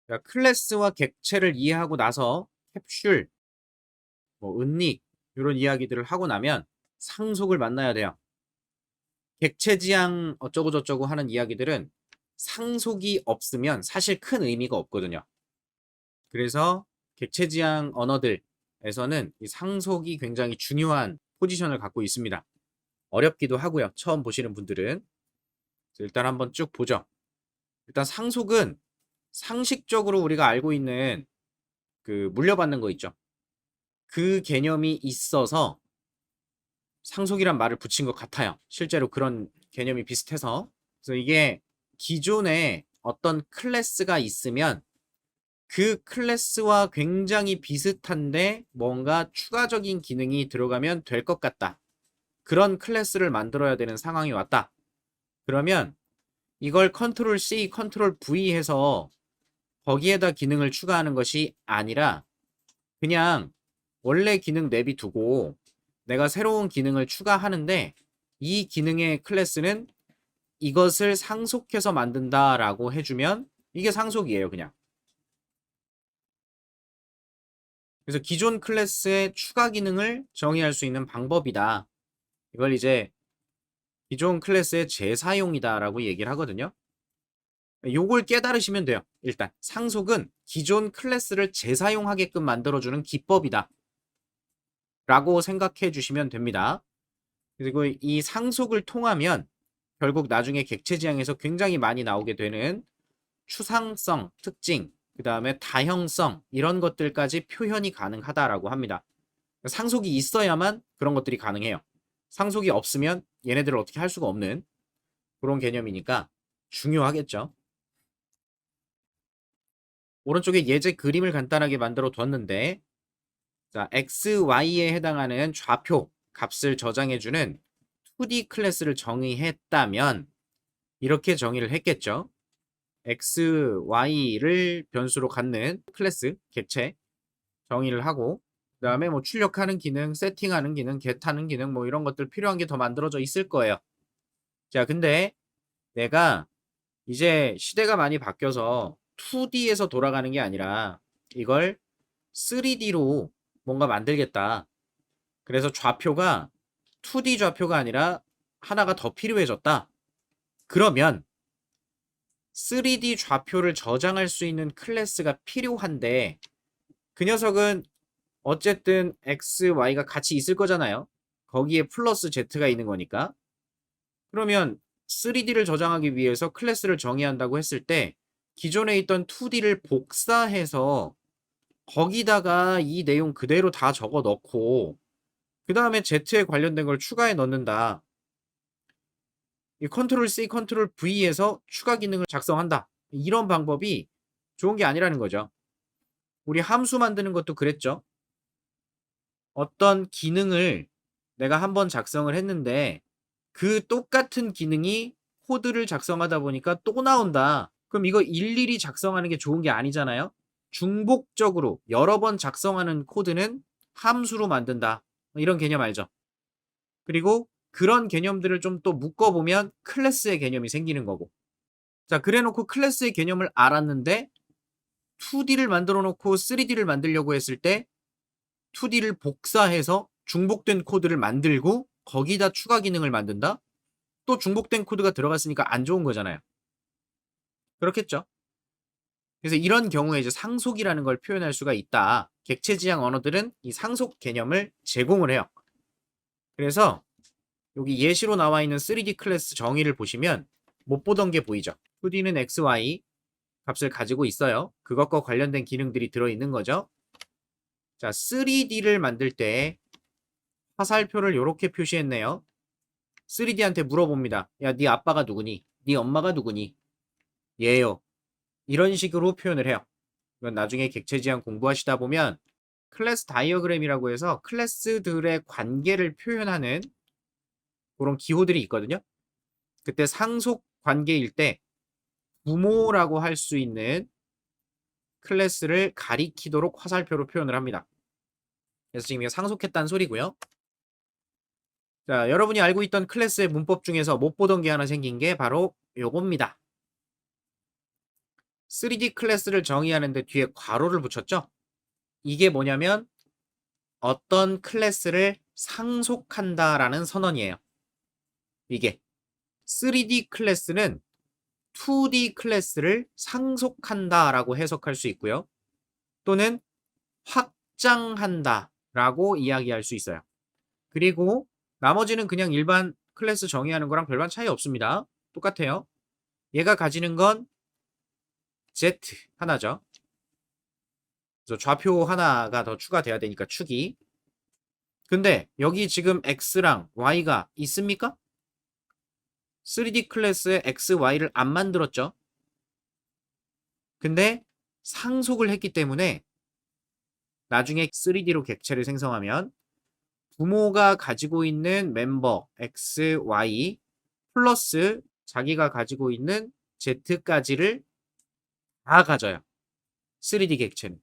그러니까 클래스와 객체를 이해하고 나서 캡슐, 뭐 은닉 요런 이야기들을 하고 나면 상속을 만나야 돼요. 객체 지향 어쩌고 저쩌고 하는 이야기들은 상속이 없으면 사실 큰 의미가 없거든요. 그래서 객체 지향 언어들에서는 이 상속이 굉장히 중요한 포지션을 갖고 있습니다. 어렵기도 하고요. 처음 보시는 분들은. 일단 한번 쭉 보죠. 일단 상속은 상식적으로 우리가 알고 있는 그 물려받는 거 있죠. 그 개념이 있어서 상속이란 말을 붙인 것 같아요. 실제로 그런 개념이 비슷해서. 그래서 이게 기존에 어떤 클래스가 있으면 그 클래스와 굉장히 비슷한데 뭔가 추가적인 기능이 들어가면 될 것 같다. 그런 클래스를 만들어야 되는 상황이 왔다. 그러면 이걸 컨트롤 C, 컨트롤 V 해서 거기에다 기능을 추가하는 것이 아니라 그냥 원래 기능 내비두고 내가 새로운 기능을 추가하는데 이 기능의 클래스는 이것을 상속해서 만든다라고 해주면 이게 상속이에요, 그냥. 그래서 기존 클래스의 추가 기능을 정의할 수 있는 방법이다. 이걸 이제 기존 클래스의 재사용이다라고 얘기를 하거든요. 요걸 깨달으시면 돼요. 일단 상속은 기존 클래스를 재사용하게끔 만들어주는 기법이다 라고 생각해 주시면 됩니다. 그리고 이 상속을 통하면 결국 나중에 객체 지향에서 굉장히 많이 나오게 되는 추상성, 특징, 그 다음에 다형성 이런 것들까지 표현이 가능하다라고 합니다. 상속이 있어야만 그런 것들이 가능해요. 상속이 없으면 얘네들을 어떻게 할 수가 없는 그런 개념이니까 중요하겠죠. 오른쪽에 예제 그림을 간단하게 만들어 뒀는데 자, x, y에 해당하는 좌표 값을 저장해주는 2D 클래스를 정의했다면 이렇게 정의를 했겠죠. x, y를 변수로 갖는 클래스, 객체 정의를 하고 그 다음에 뭐 출력하는 기능, 세팅하는 기능, get하는 기능 뭐 이런 것들 필요한 게 더 만들어져 있을 거예요. 자, 근데 내가 이제 시대가 많이 바뀌어서 2D에서 돌아가는 게 아니라 이걸 3D로 뭔가 만들겠다. 그래서 좌표가 2D 좌표가 아니라 하나가 더 필요해졌다. 그러면 3D 좌표를 저장할 수 있는 클래스가 필요한데 그 녀석은 어쨌든 X, Y가 같이 있을 거잖아요. 거기에 플러스 Z가 있는 거니까. 그러면 3D를 저장하기 위해서 클래스를 정의한다고 했을 때 기존에 있던 2D를 복사해서 거기다가 이 내용 그대로 다 적어 넣고 그 다음에 Z에 관련된 걸 추가해 넣는다. 이 컨트롤 C, 컨트롤 V에서 추가 기능을 작성한다. 이런 방법이 좋은 게 아니라는 거죠. 우리 함수 만드는 것도 그랬죠. 어떤 기능을 내가 한번 작성을 했는데 그 똑같은 기능이 코드를 작성하다 보니까 또 나온다. 그럼 이거 일일이 작성하는 게 좋은 게 아니잖아요. 중복적으로 여러 번 작성하는 코드는 함수로 만든다. 이런 개념 알죠? 그리고 그런 개념들을 좀 또 묶어보면 클래스의 개념이 생기는 거고. 자, 그래 놓고 클래스의 개념을 알았는데 2D를 만들어 놓고 3D를 만들려고 했을 때 2D를 복사해서 중복된 코드를 만들고 거기다 추가 기능을 만든다? 또 중복된 코드가 들어갔으니까 안 좋은 거잖아요. 그렇겠죠? 그래서 이런 경우에 이제 상속이라는 걸 표현할 수가 있다. 객체 지향 언어들은 이 상속 개념을 제공을 해요. 그래서 여기 예시로 나와 있는 3D 클래스 정의를 보시면 못 보던 게 보이죠? 2D는 x, y 값을 가지고 있어요. 그것과 관련된 기능들이 들어있는 거죠. 자, 3D를 만들 때 화살표를 이렇게 표시했네요. 3D한테 물어봅니다. 야, 네 아빠가 누구니? 네 엄마가 누구니? 얘요. 이런 식으로 표현을 해요. 이건 나중에 객체 지향 공부하시다 보면 클래스 다이어그램이라고 해서 클래스들의 관계를 표현하는 그런 기호들이 있거든요. 그때 상속 관계일 때 부모라고 할 수 있는 클래스를 가리키도록 화살표로 표현을 합니다. 그래서 지금 이게 상속했다는 소리고요. 자, 여러분이 알고 있던 클래스의 문법 중에서 못 보던 게 하나 생긴 게 바로 요겁니다. 3D 클래스를 정의하는데 뒤에 괄호를 붙였죠? 이게 뭐냐면 어떤 클래스를 상속한다라는 선언이에요. 이게 3D 클래스는 2D 클래스를 상속한다라고 해석할 수 있고요. 또는 확장한다라고 이야기할 수 있어요. 그리고 나머지는 그냥 일반 클래스 정의하는 거랑 별반 차이 없습니다. 똑같아요. 얘가 가지는 건 Z 하나죠. 그래서 좌표 하나가 더 추가돼야 되니까 축이. 근데 여기 지금 X랑 Y가 있습니까? 3D 클래스에 X, Y를 안 만들었죠. 근데 상속을 했기 때문에 나중에 3D로 객체를 생성하면 부모가 가지고 있는 멤버 X, Y 플러스 자기가 가지고 있는 Z까지를 다 가져요. 3D 객체는.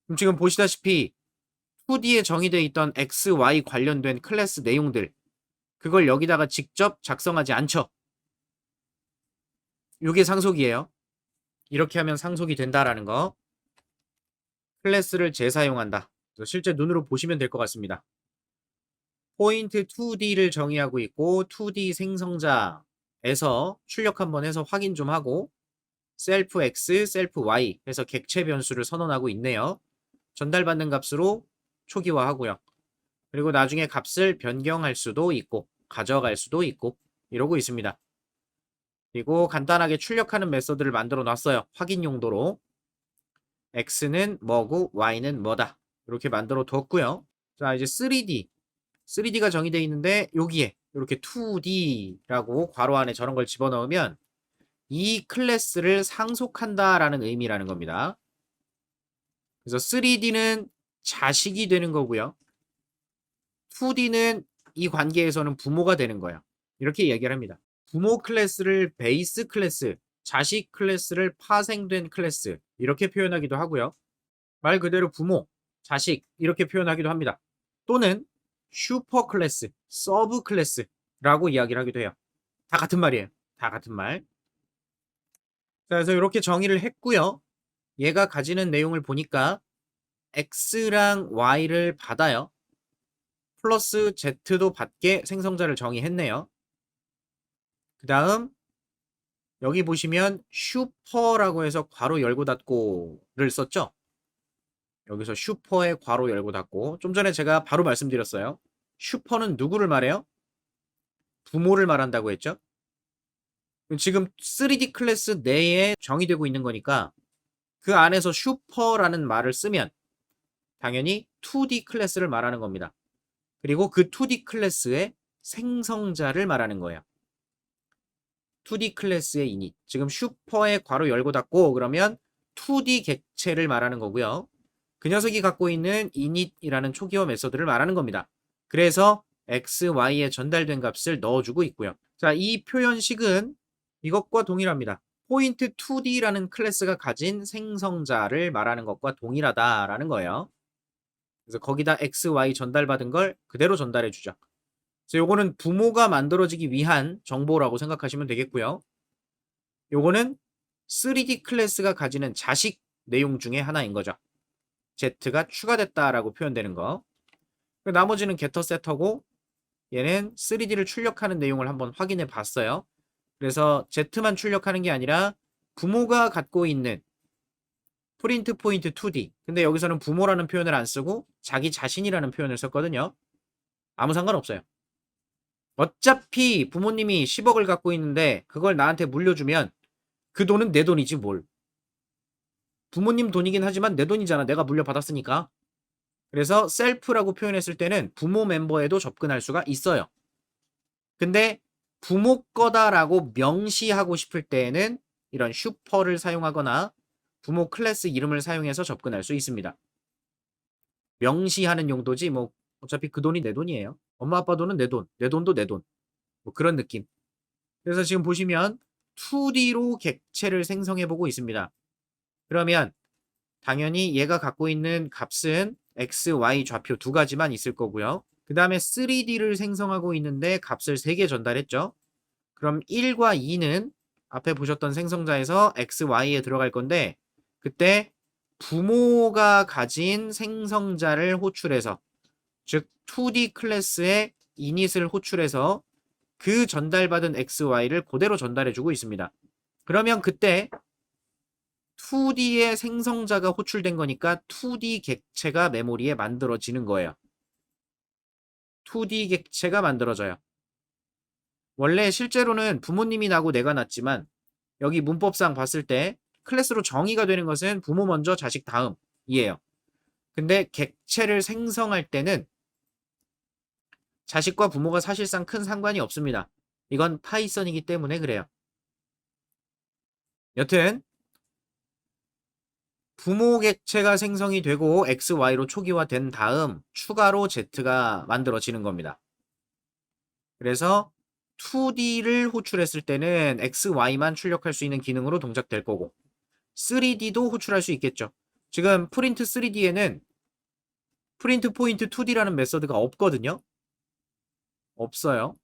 그럼 지금 보시다시피 2D에 정의되어 있던 X, Y 관련된 클래스 내용들 그걸 여기다가 직접 작성하지 않죠. 이게 상속이에요. 이렇게 하면 상속이 된다라는 거. 클래스를 재사용한다. 실제 눈으로 보시면 될 것 같습니다. 포인트 2D를 정의하고 있고 2D 생성자에서 출력 한번 해서 확인 좀 하고 셀프 X, 셀프 Y 해서 객체 변수를 선언하고 있네요. 전달받는 값으로 초기화하고요. 그리고 나중에 값을 변경할 수도 있고 가져갈 수도 있고 이러고 있습니다. 그리고 간단하게 출력하는 메서드를 만들어 놨어요. 확인 용도로. X는 뭐고 Y는 뭐다. 이렇게 만들어 뒀고요. 자, 이제 3D. 3D가 정의되어 있는데 여기에 이렇게 2D라고 괄호 안에 저런 걸 집어넣으면 이 클래스를 상속한다라는 의미라는 겁니다. 그래서 3D는 자식이 되는 거고요. 2D는 이 관계에서는 부모가 되는 거예요. 이렇게 얘기를 합니다. 부모 클래스를 베이스 클래스, 자식 클래스를 파생된 클래스 이렇게 표현하기도 하고요. 말 그대로 부모, 자식 이렇게 표현하기도 합니다. 또는 슈퍼 클래스, 서브 클래스라고 이야기를 하기도 해요. 다 같은 말이에요. 다 같은 말. 자, 그래서 이렇게 정의를 했고요. 얘가 가지는 내용을 보니까 X랑 Y를 받아요. 플러스 Z도 받게 생성자를 정의했네요. 그 다음 여기 보시면 슈퍼라고 해서 괄호 열고 닫고를 썼죠. 여기서 슈퍼에 괄호 열고 닫고 좀 전에 제가 바로 말씀드렸어요. 슈퍼는 누구를 말해요? 부모를 말한다고 했죠. 지금 3D 클래스 내에 정의되고 있는 거니까 그 안에서 슈퍼라는 말을 쓰면 당연히 2D 클래스를 말하는 겁니다. 그리고 그 2D 클래스의 생성자를 말하는 거예요. 2D 클래스의 이닛. 지금 슈퍼에 괄호 열고 닫고 그러면 2D 객체를 말하는 거고요. 그 녀석이 갖고 있는 init이라는 초기화 메서드를 말하는 겁니다. 그래서 x, y에 전달된 값을 넣어주고 있고요. 자, 이 표현식은 이것과 동일합니다. 포인트 2D라는 클래스가 가진 생성자를 말하는 것과 동일하다라는 거예요. 그래서 거기다 x, y 전달받은 걸 그대로 전달해 주죠. 그래서 요거는 부모가 만들어지기 위한 정보라고 생각하시면 되겠고요. 요거는 3D 클래스가 가지는 자식 내용 중에 하나인 거죠. Z가 추가됐다라고 표현되는 거. 나머지는 게터 세터고 얘는 3D를 출력하는 내용을 한번 확인해 봤어요. 그래서 Z만 출력하는 게 아니라 부모가 갖고 있는 프린트 포인트 2D. 근데 여기서는 부모라는 표현을 안 쓰고 자기 자신이라는 표현을 썼거든요. 아무 상관없어요. 어차피 부모님이 10억을 갖고 있는데 그걸 나한테 물려주면 그 돈은 내 돈이지 뭘. 부모님 돈이긴 하지만 내 돈이잖아. 내가 물려받았으니까. 그래서 셀프라고 표현했을 때는 부모 멤버에도 접근할 수가 있어요. 근데 부모 거다라고 명시하고 싶을 때에는 이런 슈퍼를 사용하거나 부모 클래스 이름을 사용해서 접근할 수 있습니다. 명시하는 용도지 뭐 어차피 그 돈이 내 돈이에요. 엄마 아빠 돈은 내 돈, 내 돈도 내 돈. 뭐 그런 느낌. 그래서 지금 보시면 2D로 객체를 생성해 보고 있습니다. 그러면 당연히 얘가 갖고 있는 값은 X, Y 좌표 두 가지만 있을 거고요. 그 다음에 3D를 생성하고 있는데 값을 3개 전달했죠. 그럼 1과 2는 앞에 보셨던 생성자에서 x, y에 들어갈 건데 그때 부모가 가진 생성자를 호출해서 즉 2D 클래스의 이닛을 호출해서 그 전달받은 x, y를 그대로 전달해주고 있습니다. 그러면 그때 2D의 생성자가 호출된 거니까 2D 객체가 메모리에 만들어지는 거예요. 2D 객체가 만들어져요. 원래 실제로는 부모님이 나고 내가 낳지만 여기 문법상 봤을 때 클래스로 정의가 되는 것은 부모 먼저 자식 다음이에요. 근데 객체를 생성할 때는 자식과 부모가 사실상 큰 상관이 없습니다. 이건 파이썬이기 때문에 그래요. 여튼 부모 객체가 생성이 되고 x, y로 초기화된 다음 추가로 z가 만들어지는 겁니다. 그래서 2D를 호출했을 때는 x, y만 출력할 수 있는 기능으로 동작될 거고 3D도 호출할 수 있겠죠. 지금 프린트 3D에는 프린트 포인트 2D라는 메서드가 없거든요. 없어요.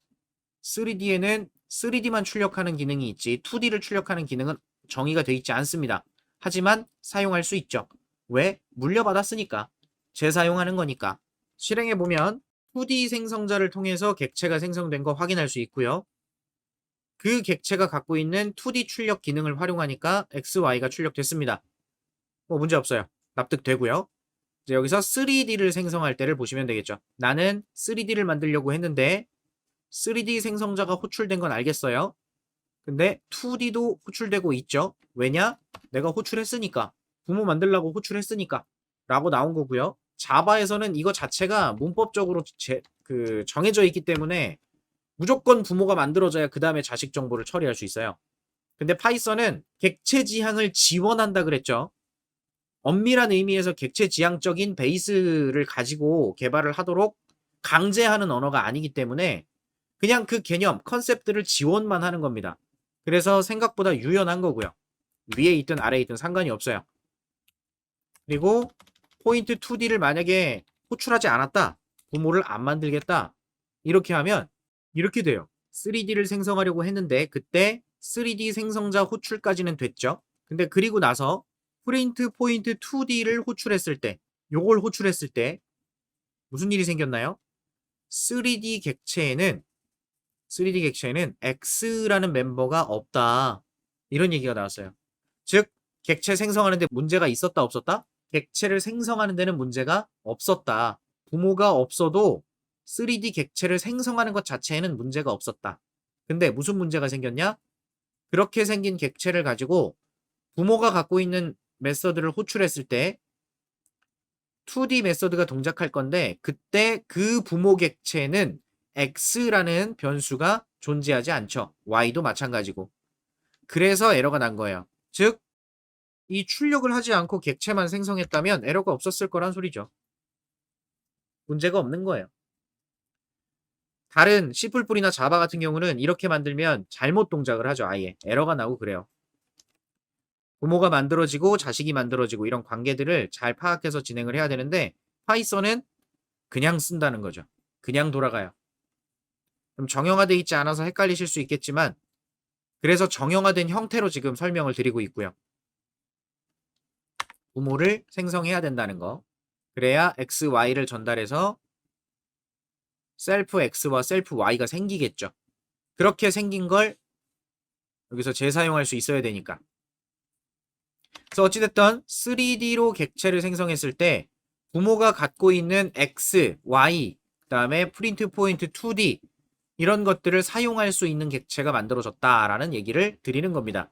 3D에는 3D만 출력하는 기능이 있지 2D를 출력하는 기능은 정의가 되어 있지 않습니다. 하지만 사용할 수 있죠. 왜? 물려받았으니까. 재사용하는 거니까. 실행해보면 2D 생성자를 통해서 객체가 생성된 거 확인할 수 있고요. 그 객체가 갖고 있는 2D 출력 기능을 활용하니까 X, Y가 출력됐습니다. 뭐 문제 없어요. 납득되고요. 이제 여기서 3D를 생성할 때를 보시면 되겠죠. 나는 3D를 만들려고 했는데 3D 생성자가 호출된 건 알겠어요. 근데 2D도 호출되고 있죠. 왜냐? 내가 호출했으니까. 부모 만들려고 호출했으니까. 라고 나온 거고요. 자바에서는 이거 자체가 문법적으로 정해져 있기 때문에 무조건 부모가 만들어져야 그 다음에 자식 정보를 처리할 수 있어요. 근데 파이썬은 객체 지향을 지원한다 그랬죠. 엄밀한 의미에서 객체 지향적인 베이스를 가지고 개발을 하도록 강제하는 언어가 아니기 때문에 그냥 그 개념, 컨셉들을 지원만 하는 겁니다. 그래서 생각보다 유연한 거고요. 위에 있든 아래에 있든 상관이 없어요. 그리고 포인트 2D를 만약에 호출하지 않았다. 부모를 안 만들겠다. 이렇게 하면 이렇게 돼요. 3D를 생성하려고 했는데 그때 3D 생성자 호출까지는 됐죠. 근데 그리고 나서 프린트 포인트 2D를 호출했을 때 요걸 호출했을 때 무슨 일이 생겼나요? 3D 객체에는 X라는 멤버가 없다. 이런 얘기가 나왔어요. 즉 객체 생성하는데 문제가 있었다 없었다? 객체를 생성하는 데는 문제가 없었다. 부모가 없어도 3D 객체를 생성하는 것 자체에는 문제가 없었다. 근데 무슨 문제가 생겼냐? 그렇게 생긴 객체를 가지고 부모가 갖고 있는 메서드를 호출했을 때 2D 메서드가 동작할 건데 그때 그 부모 객체는 x라는 변수가 존재하지 않죠. y도 마찬가지고. 그래서 에러가 난 거예요. 즉 이 출력을 하지 않고 객체만 생성했다면 에러가 없었을 거란 소리죠. 문제가 없는 거예요. 다른 C++이나 자바 같은 경우는 이렇게 만들면 잘못 동작을 하죠. 아예 에러가 나고 그래요. 부모가 만들어지고 자식이 만들어지고 이런 관계들을 잘 파악해서 진행을 해야 되는데 파이썬은 그냥 쓴다는 거죠. 그냥 돌아가요. 그럼 정형화되어 있지 않아서 헷갈리실 수 있겠지만 그래서 정형화된 형태로 지금 설명을 드리고 있고요. 부모를 생성해야 된다는 거. 그래야 x, y를 전달해서 셀프 x와 셀프 y가 생기겠죠. 그렇게 생긴 걸 여기서 재사용할 수 있어야 되니까. 그래서 어찌됐든 3D로 객체를 생성했을 때 부모가 갖고 있는 x, y, 그 다음에 프린트 포인트 2D 이런 것들을 사용할 수 있는 객체가 만들어졌다라는 얘기를 드리는 겁니다.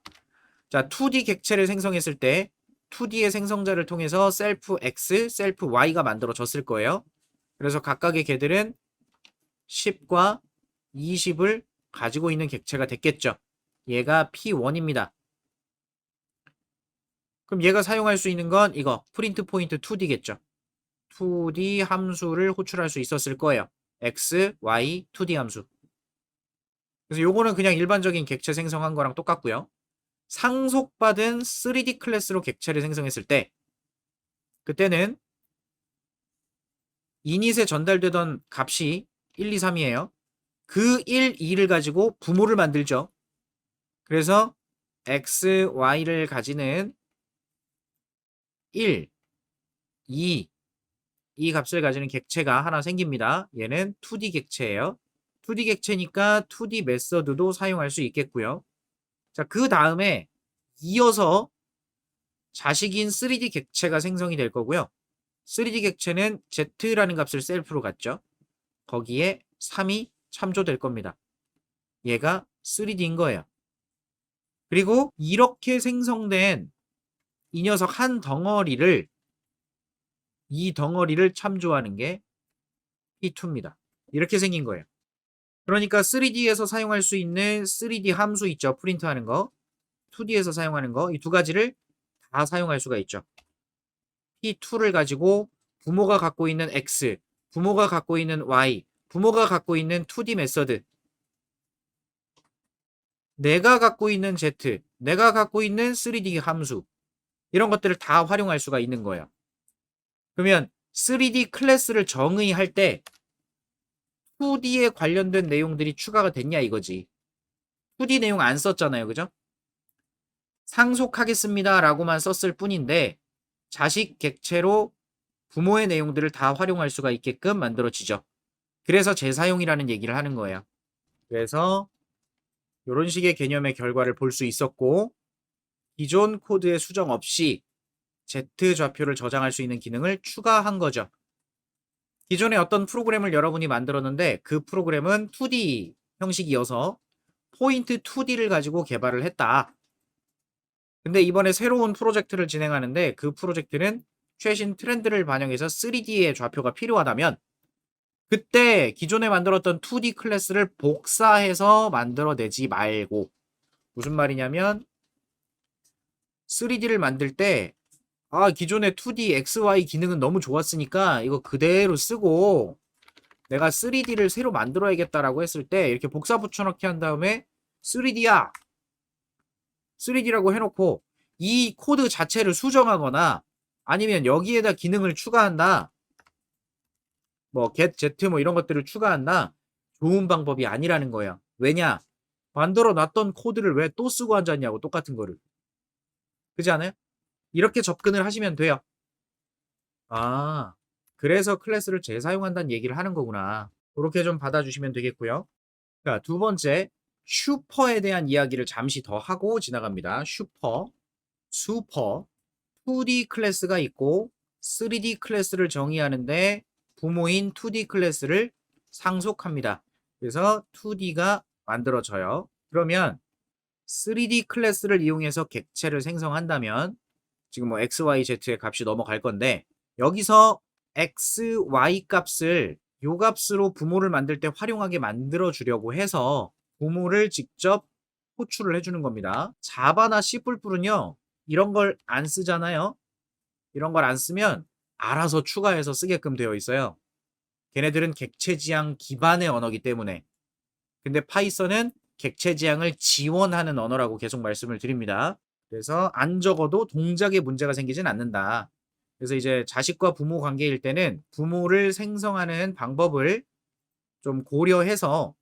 자, 2D 객체를 생성했을 때 2D의 생성자를 통해서 셀프 X, 셀프 Y가 만들어졌을 거예요. 그래서 각각의 개들은 10과 20을 가지고 있는 객체가 됐겠죠. 얘가 P1입니다. 그럼 얘가 사용할 수 있는 건 이거 프린트 포인트 2D겠죠. 2D 함수를 호출할 수 있었을 거예요. X, Y, 2D 함수. 그래서 요거는 그냥 일반적인 객체 생성한 거랑 똑같고요. 상속받은 3D 클래스로 객체를 생성했을 때 그때는 이닛에 전달되던 값이 1, 2, 3이에요. 그 1, 2를 가지고 부모를 만들죠. 그래서 x, y를 가지는 1, 2, 이 값을 가지는 객체가 하나 생깁니다. 얘는 2D 객체예요. 2D 객체니까 2D 메서드도 사용할 수 있겠고요. 자, 그 다음에 이어서 자식인 3D 객체가 생성이 될 거고요. 3D 객체는 z라는 값을 셀프로 갖죠. 거기에 3이 참조될 겁니다. 얘가 3D인 거예요. 그리고 이렇게 생성된 이 녀석 한 덩어리를 이 덩어리를 참조하는 게 P2입니다. 이렇게 생긴 거예요. 그러니까 3D에서 사용할 수 있는 3D 함수 있죠. 프린트하는 거. 2D에서 사용하는 거. 이 두 가지를 다 사용할 수가 있죠. P2를 가지고 부모가 갖고 있는 X, 부모가 갖고 있는 Y, 부모가 갖고 있는 2D 메서드, 내가 갖고 있는 Z, 내가 갖고 있는 3D 함수, 이런 것들을 다 활용할 수가 있는 거예요. 그러면 3D 클래스를 정의할 때 2D에 관련된 내용들이 추가가 됐냐 이거지. 2D 내용 안 썼잖아요. 그죠? 상속하겠습니다 라고만 썼을 뿐인데 자식 객체로 부모의 내용들을 다 활용할 수가 있게끔 만들어지죠. 그래서 재사용이라는 얘기를 하는 거예요. 그래서 이런 식의 개념의 결과를 볼 수 있었고 기존 코드에 수정 없이 Z 좌표를 저장할 수 있는 기능을 추가한 거죠. 기존에 어떤 프로그램을 여러분이 만들었는데 그 프로그램은 2D 형식이어서 포인트 2D를 가지고 개발을 했다. 근데 이번에 새로운 프로젝트를 진행하는데 그 프로젝트는 최신 트렌드를 반영해서 3D의 좌표가 필요하다면 그때 기존에 만들었던 2D 클래스를 복사해서 만들어내지 말고 무슨 말이냐면 3D를 만들 때 기존의 2D XY 기능은 너무 좋았으니까 이거 그대로 쓰고 내가 3D를 새로 만들어야겠다라고 했을 때 이렇게 복사 붙여넣기 한 다음에 3D야 3D라고 해놓고 이 코드 자체를 수정하거나 아니면 여기에다 기능을 추가한다 뭐 get z 뭐 이런 것들을 추가한다 좋은 방법이 아니라는 거예요. 왜냐 만들어 놨던 코드를 왜 또 쓰고 앉았냐고 똑같은 거를. 그렇지 않아요? 이렇게 접근을 하시면 돼요. 그래서 클래스를 재사용한다는 얘기를 하는 거구나. 그렇게 좀 받아주시면 되겠고요. 자, 두 번째 슈퍼에 대한 이야기를 잠시 더 하고 지나갑니다. 슈퍼 2D 클래스가 있고 3D 클래스를 정의하는데 부모인 2D 클래스를 상속합니다. 그래서 2D가 만들어져요. 그러면 3D 클래스를 이용해서 객체를 생성한다면 지금 뭐 x, y, z의 값이 넘어갈 건데 여기서 x, y 값을 요 값으로 부모를 만들 때 활용하게 만들어 주려고 해서 부모를 직접 호출을 해주는 겁니다. 자바나 C++은요 이런 걸 안 쓰잖아요. 이런 걸 안 쓰면 알아서 추가해서 쓰게끔 되어 있어요. 걔네들은 객체 지향 기반의 언어기 때문에. 근데 파이썬은 객체 지향을 지원하는 언어라고 계속 말씀을 드립니다. 그래서 안 적어도 동작에 문제가 생기진 않는다. 그래서 이제 자식과 부모 관계일 때는 부모를 생성하는 방법을 좀 고려해서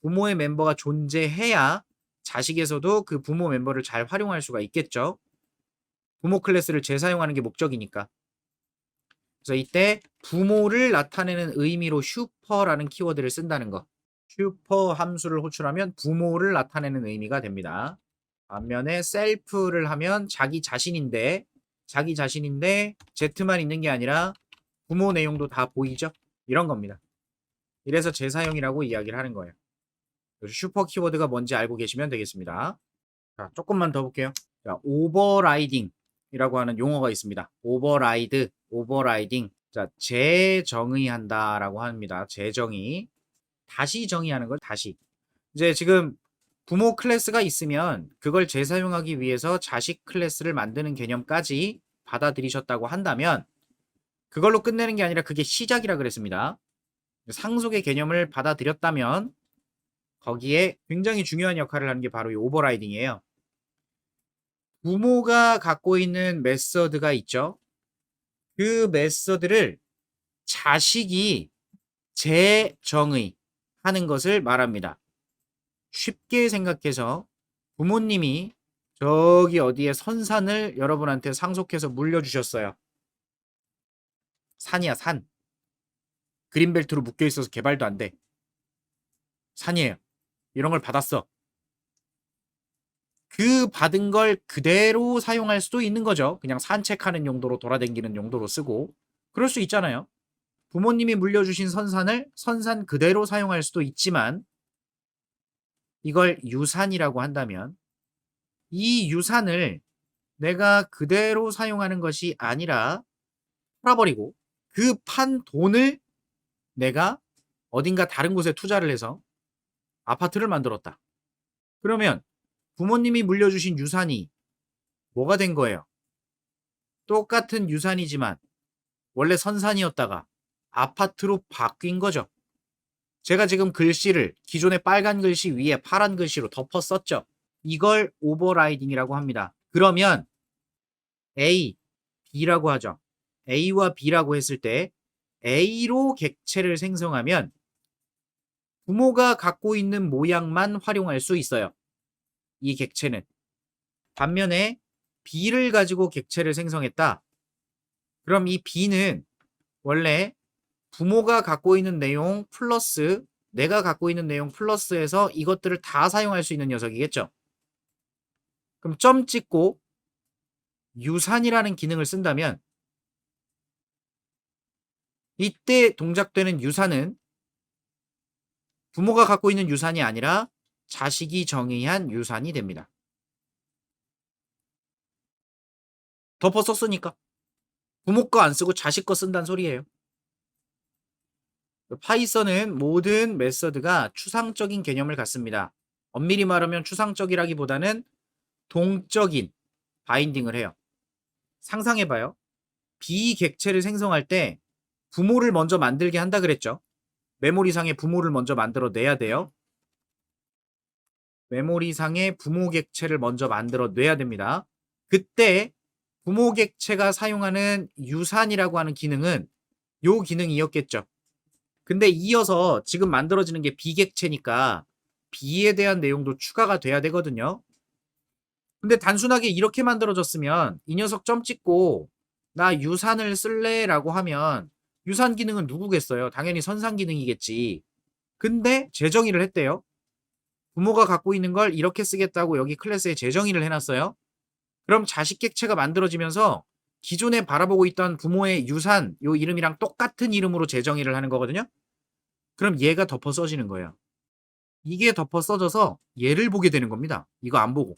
부모의 멤버가 존재해야 자식에서도 그 부모 멤버를 잘 활용할 수가 있겠죠. 부모 클래스를 재사용하는 게 목적이니까. 그래서 이때 부모를 나타내는 의미로 슈퍼라는 키워드를 쓴다는 거. 슈퍼 함수를 호출하면 부모를 나타내는 의미가 됩니다. 반면에 셀프를 하면 자기 자신인데 Z만 있는 게 아니라 부모 내용도 다 보이죠? 이런 겁니다. 이래서 재사용이라고 이야기를 하는 거예요. 슈퍼 키워드가 뭔지 알고 계시면 되겠습니다. 자, 조금만 더 볼게요. 자, 오버라이딩이라고 하는 용어가 있습니다. 오버라이딩. 자, 재정의한다라고 합니다. 재정의. 다시 정의하는 걸 다시. 이제 지금 부모 클래스가 있으면 그걸 재사용하기 위해서 자식 클래스를 만드는 개념까지 받아들이셨다고 한다면 그걸로 끝내는 게 아니라 그게 시작이라 그랬습니다. 상속의 개념을 받아들였다면 거기에 굉장히 중요한 역할을 하는 게 바로 이 오버라이딩이에요. 부모가 갖고 있는 메서드가 있죠. 그 메서드를 자식이 재정의하는 것을 말합니다. 쉽게 생각해서 부모님이 저기 어디에 선산을 여러분한테 상속해서 물려주셨어요. 산이야, 산. 그린벨트로 묶여있어서 개발도 안 돼. 산이에요. 이런 걸 받았어. 그 받은 걸 그대로 사용할 수도 있는 거죠. 그냥 산책하는 용도로 돌아다니는 용도로 쓰고. 그럴 수 있잖아요. 부모님이 물려주신 선산을 선산 그대로 사용할 수도 있지만 이걸 유산이라고 한다면 이 유산을 내가 그대로 사용하는 것이 아니라 팔아버리고 그 판 돈을 내가 어딘가 다른 곳에 투자를 해서 아파트를 만들었다. 그러면 부모님이 물려주신 유산이 뭐가 된 거예요? 똑같은 유산이지만 원래 선산이었다가 아파트로 바뀐 거죠. 제가 지금 글씨를 기존의 빨간 글씨 위에 파란 글씨로 덮어 썼죠. 이걸 오버라이딩이라고 합니다. 그러면 A, B라고 하죠. A와 B라고 했을 때 A로 객체를 생성하면 부모가 갖고 있는 모양만 활용할 수 있어요. 이 객체는. 반면에 B를 가지고 객체를 생성했다. 그럼 이 B는 원래 부모가 갖고 있는 내용 플러스 내가 갖고 있는 내용 플러스해서 이것들을 다 사용할 수 있는 녀석이겠죠. 그럼 점 찍고 유산이라는 기능을 쓴다면 이때 동작되는 유산은 부모가 갖고 있는 유산이 아니라 자식이 정의한 유산이 됩니다. 덮어 썼으니까. 부모 거 안 쓰고 자식 거 쓴다는 소리예요. 파이썬은 모든 메서드가 추상적인 개념을 갖습니다. 엄밀히 말하면 추상적이라기보다는 동적인 바인딩을 해요. 상상해봐요. 비객체를 생성할 때 부모를 먼저 만들게 한다 그랬죠. 메모리상에 부모를 먼저 만들어 내야 돼요. 메모리상에 부모 객체를 먼저 만들어 내야 됩니다. 그때 부모 객체가 사용하는 유산이라고 하는 기능은 요 기능이었겠죠. 근데 이어서 지금 만들어지는 게 비객체니까 B에 대한 내용도 추가가 돼야 되거든요. 근데 단순하게 이렇게 만들어졌으면 이 녀석 점 찍고 나 유산을 쓸래 라고 하면 유산 기능은 누구겠어요? 당연히 선상 기능이겠지. 근데 재정의를 했대요. 부모가 갖고 있는 걸 이렇게 쓰겠다고 여기 클래스에 재정의를 해놨어요. 그럼 자식 객체가 만들어지면서 기존에 바라보고 있던 부모의 유산 요 이름이랑 똑같은 이름으로 재정의를 하는 거거든요. 그럼 얘가 덮어 써지는 거예요. 이게 덮어 써져서 얘를 보게 되는 겁니다. 이거 안 보고.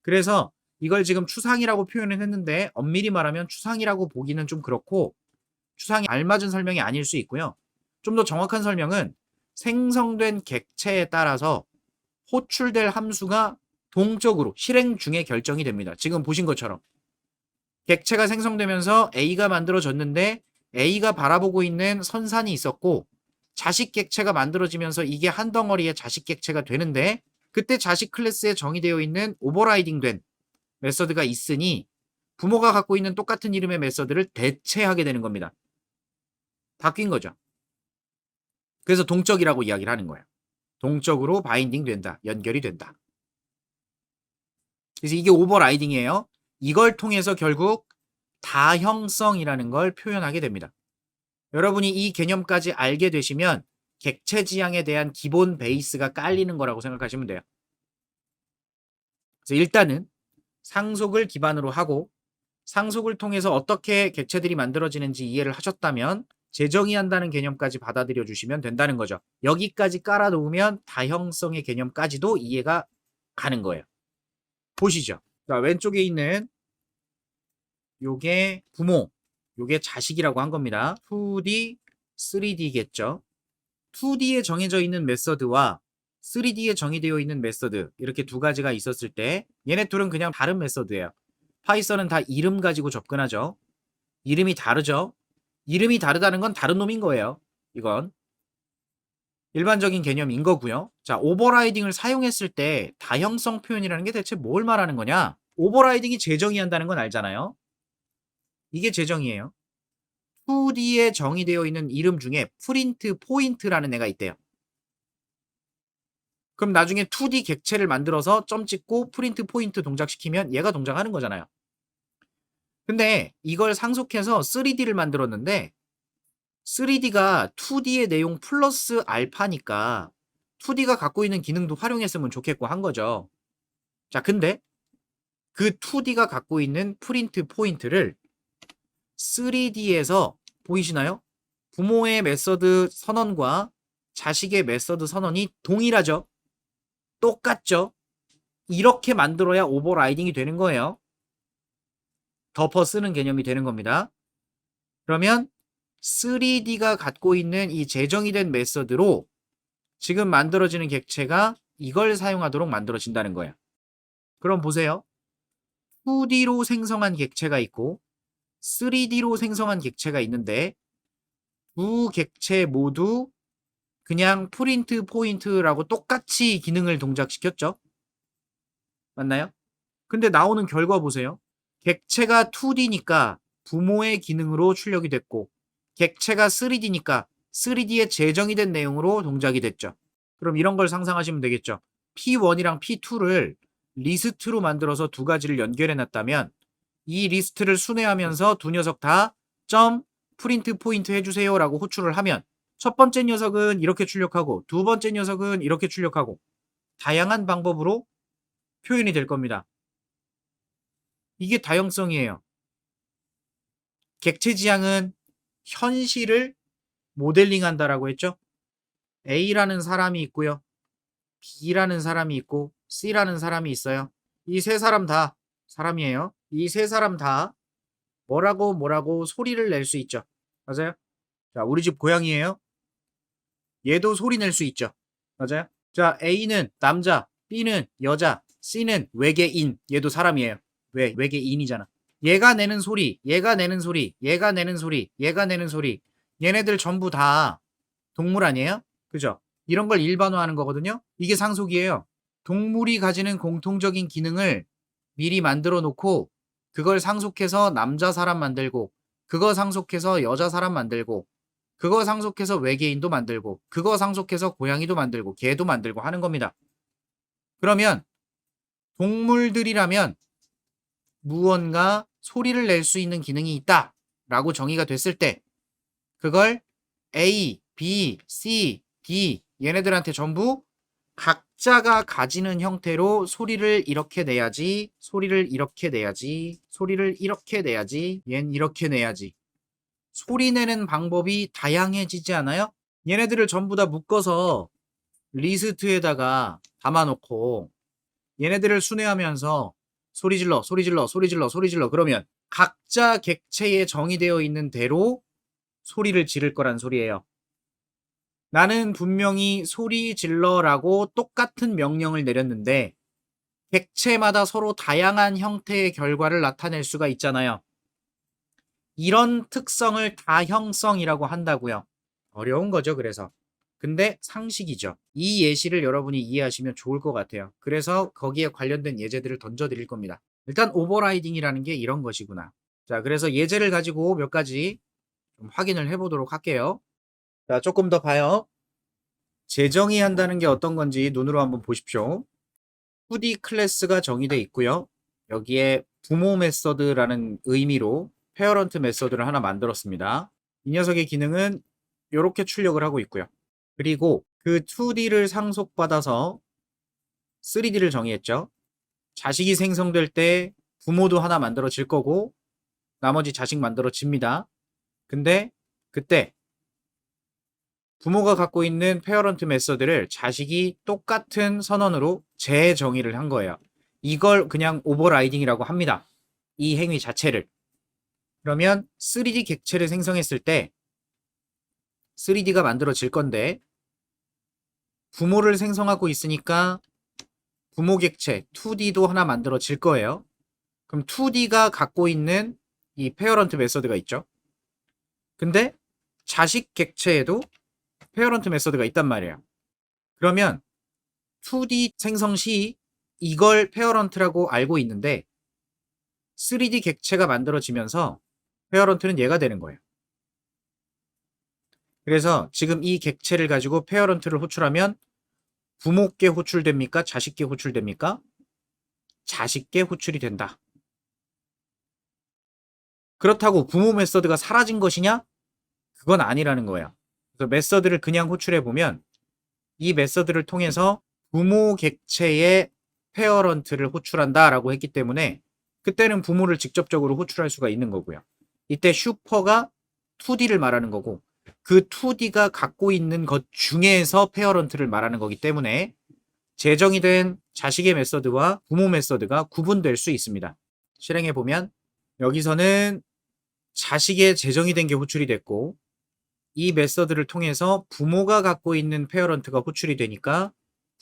그래서 이걸 지금 추상이라고 표현을 했는데 엄밀히 말하면 추상이라고 보기는 좀 그렇고 추상이 알맞은 설명이 아닐 수 있고요. 좀 더 정확한 설명은 생성된 객체에 따라서 호출될 함수가 동적으로 실행 중에 결정이 됩니다. 지금 보신 것처럼 객체가 생성되면서 A가 만들어졌는데 A가 바라보고 있는 선산이 있었고 자식 객체가 만들어지면서 이게 한 덩어리의 자식 객체가 되는데 그때 자식 클래스에 정의되어 있는 오버라이딩된 메서드가 있으니 부모가 갖고 있는 똑같은 이름의 메서드를 대체하게 되는 겁니다. 바뀐 거죠. 그래서 동적이라고 이야기를 하는 거예요. 동적으로 바인딩 된다. 연결이 된다. 그래서 이게 오버라이딩이에요. 이걸 통해서 결국 다형성이라는 걸 표현하게 됩니다. 여러분이 이 개념까지 알게 되시면 객체 지향에 대한 기본 베이스가 깔리는 거라고 생각하시면 돼요. 그래서 일단은 상속을 기반으로 하고 상속을 통해서 어떻게 객체들이 만들어지는지 이해를 하셨다면 재정의한다는 개념까지 받아들여 주시면 된다는 거죠. 여기까지 깔아놓으면 다형성의 개념까지도 이해가 가는 거예요. 보시죠. 자, 왼쪽에 있는 요게 부모, 요게 자식이라고 한 겁니다. 2D, 3D겠죠. 2D에 정해져 있는 메서드와 3D에 정의되어 있는 메서드 이렇게 두 가지가 있었을 때 얘네 둘은 그냥 다른 메서드예요. 파이썬은 다 이름 가지고 접근하죠. 이름이 다르죠. 이름이 다르다는 건 다른 놈인 거예요. 이건 일반적인 개념인 거고요. 자, 오버라이딩을 사용했을 때 다형성 표현이라는 게 대체 뭘 말하는 거냐? 오버라이딩이 재정의한다는 건 알잖아요. 이게 재정의예요. 2D에 정의되어 있는 이름 중에 프린트 포인트라는 애가 있대요. 그럼 나중에 2D 객체를 만들어서 점 찍고 프린트 포인트 동작시키면 얘가 동작하는 거잖아요. 근데 이걸 상속해서 3D를 만들었는데 3D가 2D의 내용 플러스 알파니까 2D가 갖고 있는 기능도 활용했으면 좋겠고 한 거죠. 자, 근데 그 2D가 갖고 있는 프린트 포인트를 3D에서 보이시나요? 부모의 메서드 선언과 자식의 메서드 선언이 동일하죠. 똑같죠. 이렇게 만들어야 오버라이딩이 되는 거예요. 덮어 쓰는 개념이 되는 겁니다. 그러면 3D가 갖고 있는 이 재정의 된 메서드로 지금 만들어지는 객체가 이걸 사용하도록 만들어진다는 거예요. 그럼 보세요. 2D로 생성한 객체가 있고 3D로 생성한 객체가 있는데 두 객체 모두 그냥 프린트 포인트라고 똑같이 기능을 동작시켰죠. 맞나요? 근데 나오는 결과 보세요. 객체가 2D니까 부모의 기능으로 출력이 됐고 객체가 3D니까 3D의 재정이 된 내용으로 동작이 됐죠. 그럼 이런 걸 상상하시면 되겠죠. P1이랑 P2를 리스트로 만들어서 두 가지를 연결해 놨다면 이 리스트를 순회하면서 두 녀석 다 점 프린트 포인트 해주세요 라고 호출을 하면 첫 번째 녀석은 이렇게 출력하고 두 번째 녀석은 이렇게 출력하고 다양한 방법으로 표현이 될 겁니다. 이게 다형성이에요. 객체 지향은 현실을 모델링한다라고 했죠. A라는 사람이 있고요. B라는 사람이 있고 C라는 사람이 있어요. 이 세 사람 다 사람이에요. 이 세 사람 다 뭐라고 소리를 낼 수 있죠. 맞아요? 자, 우리 집 고양이에요. 얘도 소리 낼 수 있죠. 맞아요? 자, A는 남자, B는 여자, C는 외계인. 얘도 사람이에요. 왜? 외계인이잖아. 얘가 내는 소리, 얘가 내는 소리, 얘가 내는 소리, 얘가 내는 소리. 얘네들 전부 다 동물 아니에요? 그죠? 이런 걸 일반화하는 거거든요. 이게 상속이에요. 동물이 가지는 공통적인 기능을 미리 만들어 놓고 그걸 상속해서 남자 사람 만들고 그거 상속해서 여자 사람 만들고 그거 상속해서 외계인도 만들고 그거 상속해서 고양이도 만들고 개도 만들고 하는 겁니다. 그러면 동물들이라면 무언가 소리를 낼 수 있는 기능이 있다 라고 정의가 됐을 때 그걸 A, B, C, D 얘네들한테 전부 각자가 가지는 형태로 소리를 이렇게 내야지, 소리를 이렇게 내야지, 소리를 이렇게 내야지, 얜 이렇게 내야지. 소리 내는 방법이 다양해지지 않아요? 얘네들을 전부 다 묶어서 리스트에다가 담아놓고 얘네들을 순회하면서 소리 질러, 소리 질러, 소리 질러, 소리 질러 그러면 각자 객체에 정의되어 있는 대로 소리를 지를 거란 소리예요. 나는 분명히 소리 질러라고 똑같은 명령을 내렸는데 객체마다 서로 다양한 형태의 결과를 나타낼 수가 있잖아요. 이런 특성을 다형성이라고 한다고요. 어려운 거죠, 그래서. 근데 상식이죠. 이 예시를 여러분이 이해하시면 좋을 것 같아요. 그래서 거기에 관련된 예제들을 던져드릴 겁니다. 일단 오버라이딩이라는 게 이런 것이구나. 자, 그래서 예제를 가지고 몇 가지 좀 확인을 해보도록 할게요. 자, 조금 더 봐요. 재정의 한다는 게 어떤 건지 눈으로 한번 보십시오. 2D 클래스가 정의되어 있고요. 여기에 부모 메서드라는 의미로 페어런트 메서드를 하나 만들었습니다. 이 녀석의 기능은 이렇게 출력을 하고 있고요. 그리고 그 2D를 상속받아서 3D를 정의했죠. 자식이 생성될 때 부모도 하나 만들어질 거고 나머지 자식 만들어집니다. 근데 그때 부모가 갖고 있는 페어런트 메서드를 자식이 똑같은 선언으로 재정의를 한 거예요. 이걸 그냥 오버라이딩이라고 합니다. 이 행위 자체를. 그러면 3D 객체를 생성했을 때 3D가 만들어질 건데 부모를 생성하고 있으니까 부모 객체 2D도 하나 만들어질 거예요. 그럼 2D가 갖고 있는 이 페어런트 메서드가 있죠. 근데 자식 객체에도 페어런트 메서드가 있단 말이에요. 그러면 2D 생성 시 이걸 페어런트라고 알고 있는데 3D 객체가 만들어지면서 페어런트는 얘가 되는 거예요. 그래서 지금 이 객체를 가지고 페어런트를 호출하면 부모께 호출됩니까? 자식께 호출됩니까? 자식께 호출이 된다. 그렇다고 부모 메서드가 사라진 것이냐? 그건 아니라는 거예요. 그래서 메서드를 그냥 호출해 보면 이 메서드를 통해서 부모 객체의 페어런트를 호출한다라고 했기 때문에 그때는 부모를 직접적으로 호출할 수가 있는 거고요. 이때 슈퍼가 2D를 말하는 거고 그 2D가 갖고 있는 것 중에서 페어런트를 말하는 거기 때문에 제정이 된 자식의 메서드와 부모 메서드가 구분될 수 있습니다. 실행해 보면 여기서는 자식의 제정이 된 게 호출이 됐고 이 메서드를 통해서 부모가 갖고 있는 페어런트가 호출이 되니까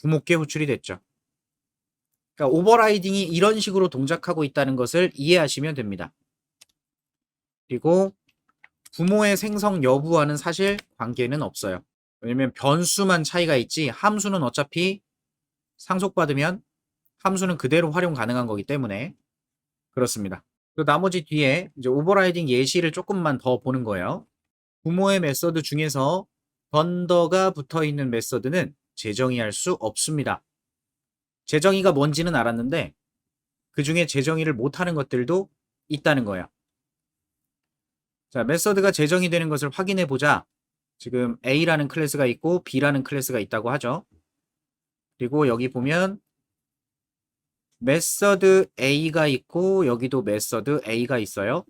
부모께 호출이 됐죠. 그러니까 오버라이딩이 이런 식으로 동작하고 있다는 것을 이해하시면 됩니다. 그리고 부모의 생성 여부와는 사실 관계는 없어요. 왜냐면 변수만 차이가 있지 함수는 어차피 상속받으면 함수는 그대로 활용 가능한 거기 때문에 그렇습니다. 그 나머지 뒤에 이제 오버라이딩 예시를 조금만 더 보는 거예요. 부모의 메서드 중에서 번더가 붙어 있는 메서드는 재정의할 수 없습니다. 재정의가 뭔지는 알았는데 그 중에 재정의를 못하는 것들도 있다는 거예요. 자, 메서드가 재정의 되는 것을 확인해 보자. 지금 A라는 클래스가 있고 B라는 클래스가 있다고 하죠. 그리고 여기 보면 메서드 A가 있고 여기도 메서드 A가 있어요.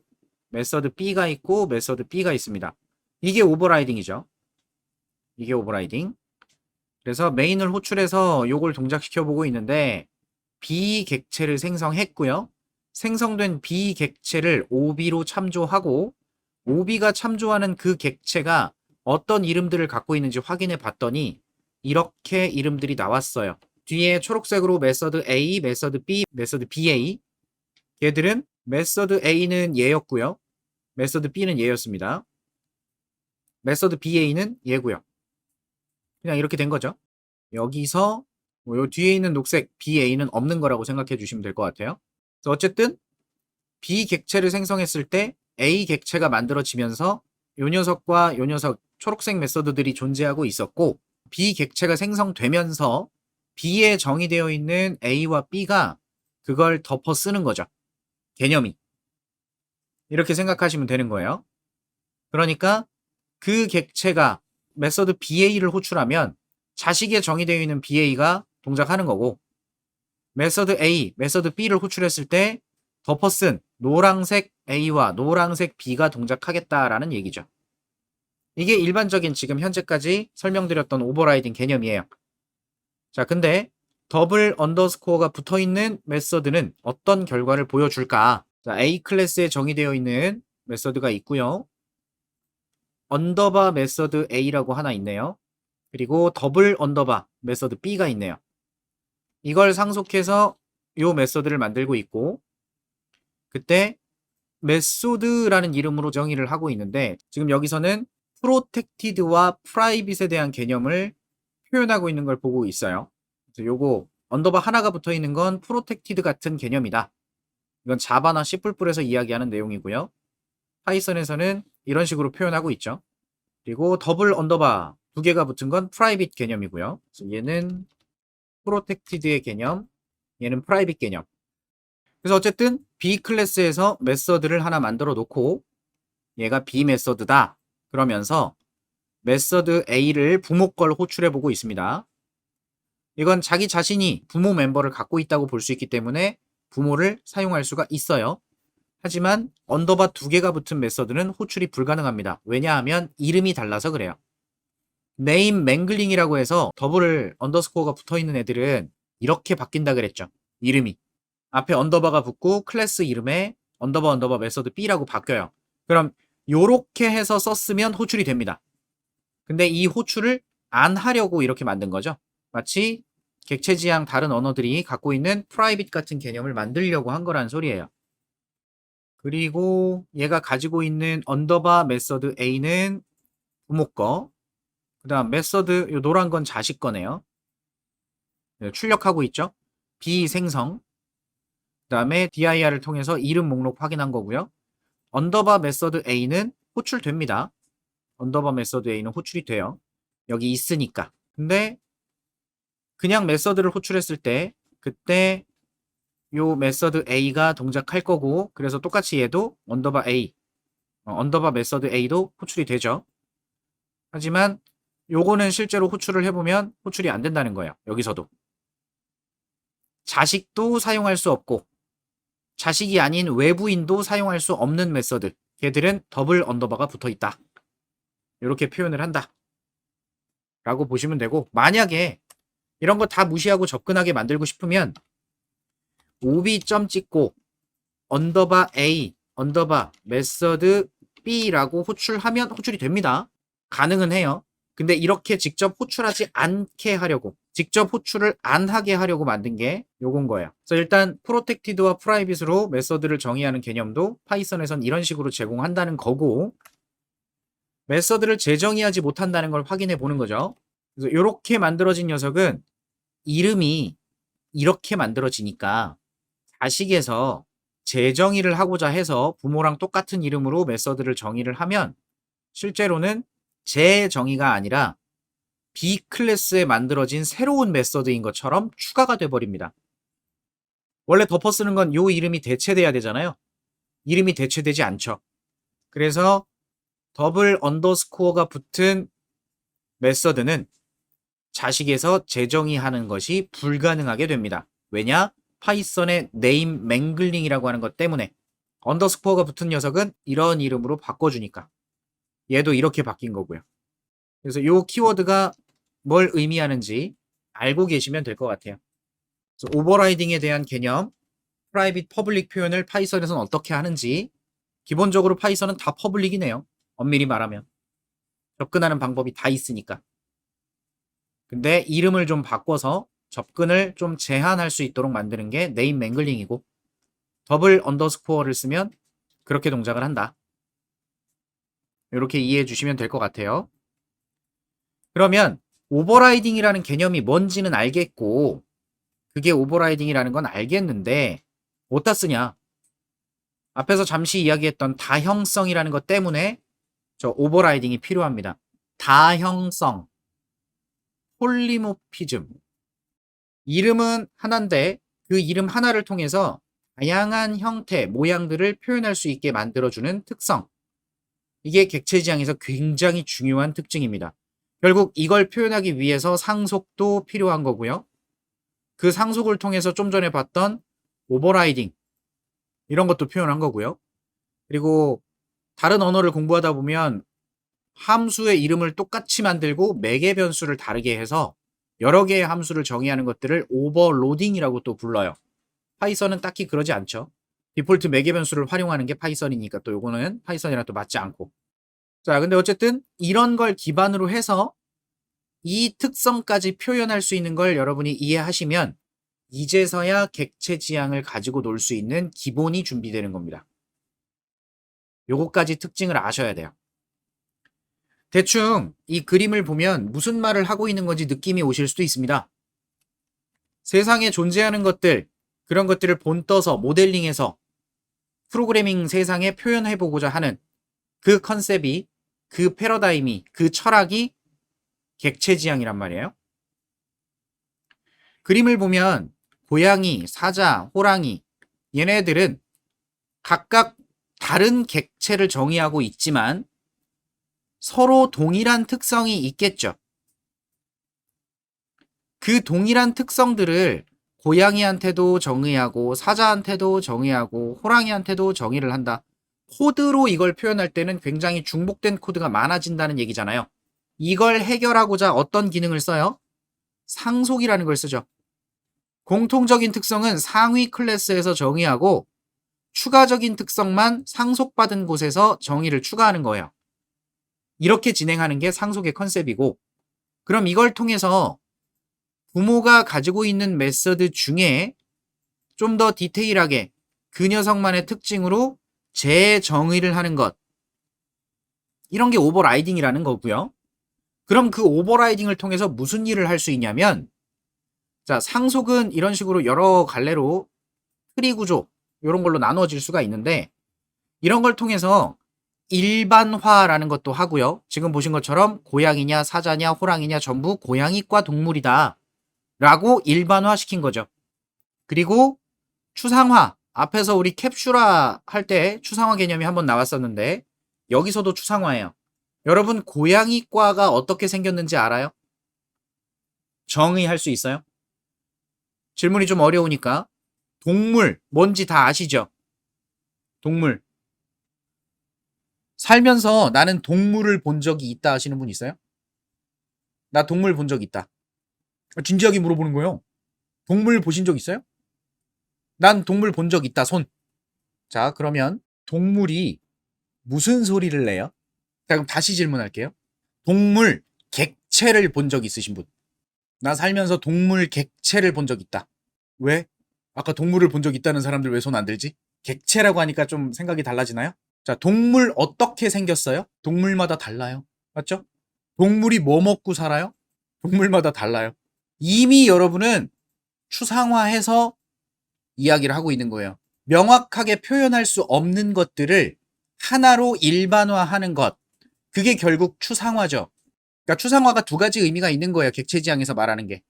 메서드 B가 있고 메서드 B가 있습니다. 이게 오버라이딩이죠. 이게 오버라이딩. 그래서 메인을 호출해서 요걸 동작시켜 보고 있는데 B 객체를 생성했고요. 생성된 B 객체를 OB로 참조하고 OB가 참조하는 그 객체가 어떤 이름들을 갖고 있는지 확인해 봤더니 이렇게 이름들이 나왔어요. 뒤에 초록색으로 메서드 A, 메서드 B, 메서드 BA 얘들은 메서드 A는 얘였고요. 메서드 B는 얘였습니다. 메서드 BA는 얘고요. 그냥 이렇게 된 거죠. 여기서 요 뒤에 있는 녹색 BA는 없는 거라고 생각해 주시면 될 것 같아요. 그래서 어쨌든 B 객체를 생성했을 때 A 객체가 만들어지면서 요 녀석과 요 녀석 초록색 메서드들이 존재하고 있었고 B 객체가 생성되면서 B에 정의되어 있는 A와 B가 그걸 덮어 쓰는 거죠. 개념이. 이렇게 생각하시면 되는 거예요. 그러니까 그 객체가 메서드 BA를 호출하면 자식에 정의되어 있는 BA가 동작하는 거고 메서드 A, 메서드 B를 호출했을 때 덮어쓴 노란색 A와 노란색 B가 동작하겠다라는 얘기죠. 이게 일반적인 지금 현재까지 설명드렸던 오버라이딩 개념이에요. 자, 근데 더블 언더스코어가 붙어있는 메서드는 어떤 결과를 보여줄까? 자, A 클래스에 정의되어 있는 메서드가 있고요. 언더바 메서드 A라고 하나 있네요. 그리고 더블 언더바 메서드 B가 있네요. 이걸 상속해서 요 메서드를 만들고 있고 그때 메소드라는 이름으로 정의를 하고 있는데 지금 여기서는 프로텍티드와 프라이빗에 대한 개념을 표현하고 있는 걸 보고 있어요. 그래서 요거 언더바 하나가 붙어 있는 건 프로텍티드 같은 개념이다. 이건 자바나 C++에서 이야기하는 내용이고요. 파이썬에서는 이런 식으로 표현하고 있죠. 그리고 더블 언더바 두 개가 붙은 건 프라이빗 개념이고요. 그래서 얘는 프로텍티드의 개념, 얘는 프라이빗 개념. 그래서 어쨌든 B 클래스에서 메서드를 하나 만들어 놓고 얘가 B 메서드다. 그러면서 메서드 A를 부모 걸 호출해 보고 있습니다. 이건 자기 자신이 부모 멤버를 갖고 있다고 볼 수 있기 때문에 부모를 사용할 수가 있어요. 하지만 언더바 두 개가 붙은 메서드는 호출이 불가능합니다. 왜냐하면 이름이 달라서 그래요. 네임 맹글링이라고 해서 더블 언더스코어가 붙어 있는 애들은 이렇게 바뀐다 그랬죠. 이름이. 앞에 언더바가 붙고 클래스 이름에 언더바 메서드 B라고 바뀌어요. 그럼 요렇게 해서 썼으면 호출이 됩니다. 근데 이 호출을 안 하려고 이렇게 만든 거죠. 마치 객체지향 다른 언어들이 갖고 있는 프라이빗 같은 개념을 만들려고 한 거란 소리예요. 그리고 얘가 가지고 있는 언더바 메서드 A는 부모 거, 그 다음 메서드 요 노란 건 자식 거네요. 출력하고 있죠. B 생성, 그 다음에 dir을 통해서 이름 목록 확인한 거고요. 언더바 메서드 A는 호출됩니다. 언더바 메서드 A는 호출이 돼요. 여기 있으니까. 근데 그냥 메서드를 호출했을 때 그때 요 메서드 A가 동작할 거고, 그래서 똑같이 얘도 언더바 A, 언더바 메서드 A도 호출이 되죠. 하지만 요거는 실제로 호출을 해보면 호출이 안 된다는 거예요. 여기서도 자식도 사용할 수 없고 자식이 아닌 외부인도 사용할 수 없는 메서드, 걔들은 더블 언더바가 붙어 있다, 이렇게 표현을 한다 라고 보시면 되고, 만약에 이런 거 다 무시하고 접근하게 만들고 싶으면 오비점 찍고 언더바 A, 언더바 메서드 B라고 호출하면 호출이 됩니다. 가능은 해요. 근데 이렇게 직접 호출하지 않게 하려고, 직접 호출을 안 하게 하려고 만든 게 요건 거예요. 그래서 일단 프로텍티드와 프라이빗으로 메서드를 정의하는 개념도 파이썬에선 이런 식으로 제공한다는 거고, 메서드를 재정의하지 못한다는 걸 확인해 보는 거죠. 그래서 이렇게 만들어진 녀석은 이름이 이렇게 만들어지니까 자식에서 재정의를 하고자 해서 부모랑 똑같은 이름으로 메서드를 정의를 하면 실제로는 재정의가 아니라 B 클래스에 만들어진 새로운 메서드인 것처럼 추가가 돼 버립니다. 원래 덮어 쓰는 건 요 이름이 대체돼야 되잖아요. 이름이 대체되지 않죠. 그래서 더블 언더스코어가 붙은 메서드는 자식에서 재정의하는 것이 불가능하게 됩니다. 왜냐? 파이썬의 네임 맹글링이라고 하는 것 때문에. 언더스코어가 붙은 녀석은 이런 이름으로 바꿔주니까. 얘도 이렇게 바뀐 거고요. 그래서 이 키워드가 뭘 의미하는지 알고 계시면 될 것 같아요. 그래서 오버라이딩에 대한 개념, 프라이빗 퍼블릭 표현을 파이썬에서는 어떻게 하는지, 기본적으로 파이썬은 다 퍼블릭이네요. 엄밀히 말하면. 접근하는 방법이 다 있으니까. 근데 이름을 좀 바꿔서 접근을 좀 제한할 수 있도록 만드는 게 네임 맹글링이고, 더블 언더스코어를 쓰면 그렇게 동작을 한다. 이렇게 이해해 주시면 될 것 같아요. 그러면 오버라이딩이라는 개념이 뭔지는 알겠고, 그게 오버라이딩이라는 건 알겠는데 어디다 쓰냐? 앞에서 잠시 이야기했던 다형성이라는 것 때문에 저 오버라이딩이 필요합니다. 다형성, 폴리모피즘. 이름은 하나인데 그 이름 하나를 통해서 다양한 형태, 모양들을 표현할 수 있게 만들어주는 특성. 이게 객체지향에서 굉장히 중요한 특징입니다. 결국 이걸 표현하기 위해서 상속도 필요한 거고요. 그 상속을 통해서 좀 전에 봤던 오버라이딩, 이런 것도 표현한 거고요. 그리고 다른 언어를 공부하다 보면 함수의 이름을 똑같이 만들고 매개 변수를 다르게 해서 여러 개의 함수를 정의하는 것들을 오버로딩이라고 또 불러요. 파이썬은 딱히 그러지 않죠. 디폴트 매개 변수를 활용하는 게 파이썬이니까 또 요거는 파이썬이랑 또 맞지 않고. 자, 근데 어쨌든 이런 걸 기반으로 해서 이 특성까지 표현할 수 있는 걸 여러분이 이해하시면 이제서야 객체 지향을 가지고 놀 수 있는 기본이 준비되는 겁니다. 요거까지 특징을 아셔야 돼요. 대충 이 그림을 보면 무슨 말을 하고 있는 건지 느낌이 오실 수도 있습니다. 세상에 존재하는 것들, 그런 것들을 본떠서 모델링해서 프로그래밍 세상에 표현해보고자 하는 그 컨셉이, 그 패러다임이, 그 철학이 객체지향이란 말이에요. 그림을 보면 고양이, 사자, 호랑이, 얘네들은 각각 다른 객체를 정의하고 있지만 서로 동일한 특성이 있겠죠. 그 동일한 특성들을 고양이한테도 정의하고 사자한테도 정의하고 호랑이한테도 정의를 한다. 코드로 이걸 표현할 때는 굉장히 중복된 코드가 많아진다는 얘기잖아요. 이걸 해결하고자 어떤 기능을 써요? 상속이라는 걸 쓰죠. 공통적인 특성은 상위 클래스에서 정의하고 추가적인 특성만 상속받은 곳에서 정의를 추가하는 거예요. 이렇게 진행하는 게 상속의 컨셉이고, 그럼 이걸 통해서 부모가 가지고 있는 메서드 중에 좀 더 디테일하게 그 녀석만의 특징으로 재정의를 하는 것, 이런 게 오버라이딩이라는 거고요. 그럼 그 오버라이딩을 통해서 무슨 일을 할 수 있냐면, 자, 상속은 이런 식으로 여러 갈래로 트리 구조, 이런 걸로 나누어질 수가 있는데, 이런 걸 통해서 일반화라는 것도 하고요. 지금 보신 것처럼 고양이냐 사자냐 호랑이냐 전부 고양이과 동물이다 라고 일반화시킨 거죠. 그리고 추상화, 앞에서 우리 캡슐화 할 때 추상화 개념이 한번 나왔었는데 여기서도 추상화예요. 여러분 고양이과가 어떻게 생겼는지 알아요? 정의할 수 있어요? 질문이 좀 어려우니까. 동물 뭔지 다 아시죠? 동물. 살면서 나는 동물을 본 적이 있다 하시는 분 있어요? 나 동물 본 적 있다. 진지하게 물어보는 거예요. 동물 보신 적 있어요? 난 동물 본 적 있다. 손. 자, 그러면 동물이 무슨 소리를 내요? 자, 그럼 다시 질문할게요. 동물 객체를 본 적 있으신 분? 나 살면서 동물 객체를 본 적 있다. 왜? 아까 동물을 본 적 있다는 사람들 왜 손 안 들지? 객체라고 하니까 좀 생각이 달라지나요? 자, 동물 어떻게 생겼어요? 동물마다 달라요. 맞죠? 동물이 뭐 먹고 살아요? 동물마다 달라요. 이미 여러분은 추상화해서 이야기를 하고 있는 거예요. 명확하게 표현할 수 없는 것들을 하나로 일반화하는 것. 그게 결국 추상화죠. 그러니까 추상화가 두 가지 의미가 있는 거예요. 객체지향에서 말하는 게.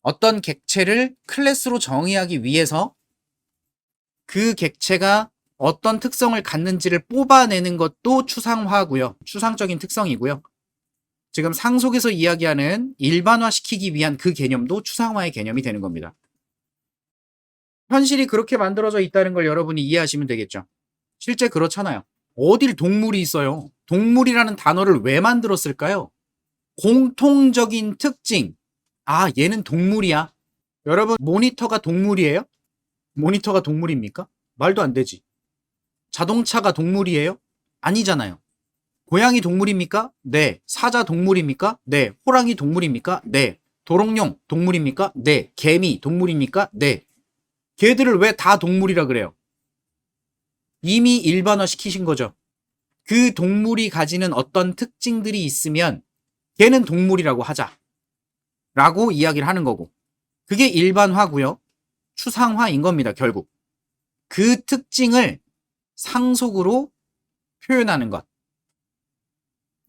어떤 객체를 클래스로 정의하기 위해서 그 객체가 어떤 특성을 갖는지를 뽑아내는 것도 추상화고요. 추상적인 특성이고요. 지금 상속에서 이야기하는 일반화시키기 위한 그 개념도 추상화의 개념이 되는 겁니다. 현실이 그렇게 만들어져 있다는 걸 여러분이 이해하시면 되겠죠. 실제 그렇잖아요. 어딜 동물이 있어요. 동물이라는 단어를 왜 만들었을까요? 공통적인 특징. 아, 얘는 동물이야. 여러분, 모니터가 동물이에요? 모니터가 동물입니까? 말도 안 되지. 자동차가 동물이에요? 아니잖아요. 고양이 동물입니까? 네. 사자 동물입니까? 네. 호랑이 동물입니까? 네. 도롱뇽 동물입니까? 네. 개미 동물입니까? 네. 걔들을 왜 다 동물이라 그래요? 이미 일반화 시키신 거죠. 그 동물이 가지는 어떤 특징들이 있으면 걔는 동물이라고 하자. 라고 이야기를 하는 거고. 그게 일반화고요. 추상화인 겁니다, 결국. 그 특징을 상속으로 표현하는 것.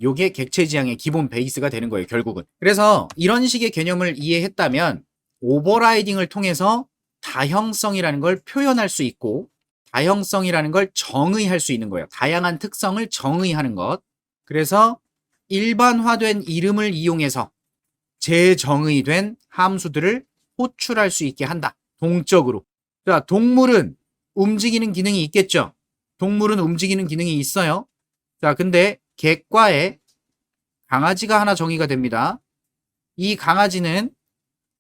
요게 객체지향의 기본 베이스가 되는 거예요, 결국은. 그래서 이런 식의 개념을 이해했다면 오버라이딩을 통해서 다형성이라는 걸 표현할 수 있고 다형성이라는 걸 정의할 수 있는 거예요. 다양한 특성을 정의하는 것. 그래서 일반화된 이름을 이용해서 재정의된 함수들을 호출할 수 있게 한다. 동적으로. 자, 동물은 움직이는 기능이 있겠죠. 동물은 움직이는 기능이 있어요. 자, 근데 객과에 강아지가 하나 정의가 됩니다. 이 강아지는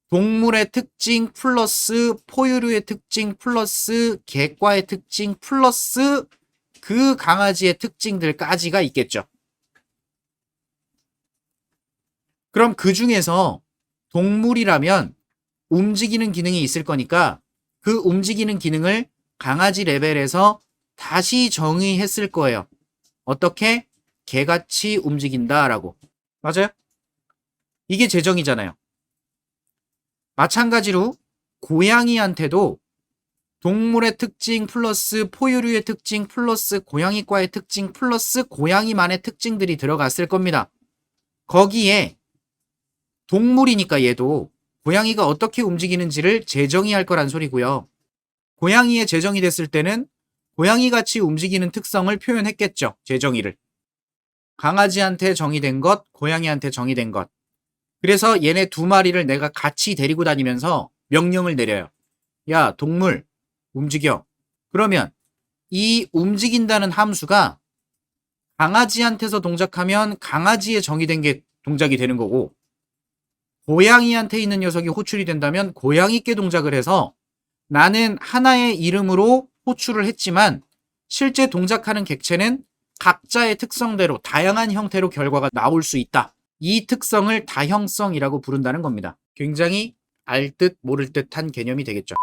동물의 특징 플러스 포유류의 특징 플러스 객과의 특징 플러스 그 강아지의 특징들까지가 있겠죠. 그럼 그 중에서 동물이라면 움직이는 기능이 있을 거니까 그 움직이는 기능을 강아지 레벨에서 다시 정의했을 거예요. 어떻게? 개같이 움직인다라고. 맞아요? 이게 재정이잖아요. 마찬가지로 고양이한테도 동물의 특징 플러스 포유류의 특징 플러스 고양이과의 특징 플러스 고양이만의 특징들이 들어갔을 겁니다. 거기에 동물이니까 얘도 고양이가 어떻게 움직이는지를 재정의할 거란 소리고요. 고양이의 재정이 됐을 때는 고양이같이 움직이는 특성을 표현했겠죠. 재정의를. 강아지한테 정의된 것, 고양이한테 정의된 것. 그래서 얘네 두 마리를 내가 같이 데리고 다니면서 명령을 내려요. 야, 동물, 움직여. 그러면 이 움직인다는 함수가 강아지한테서 동작하면 강아지에 정의된 게 동작이 되는 거고 고양이한테 있는 녀석이 호출이 된다면 고양이께 동작을 해서 나는 하나의 이름으로 호출을 했지만 실제 동작하는 객체는 각자의 특성대로 다양한 형태로 결과가 나올 수 있다. 이 특성을 다형성이라고 부른다는 겁니다. 굉장히 알 듯 모를 듯한 개념이 되겠죠.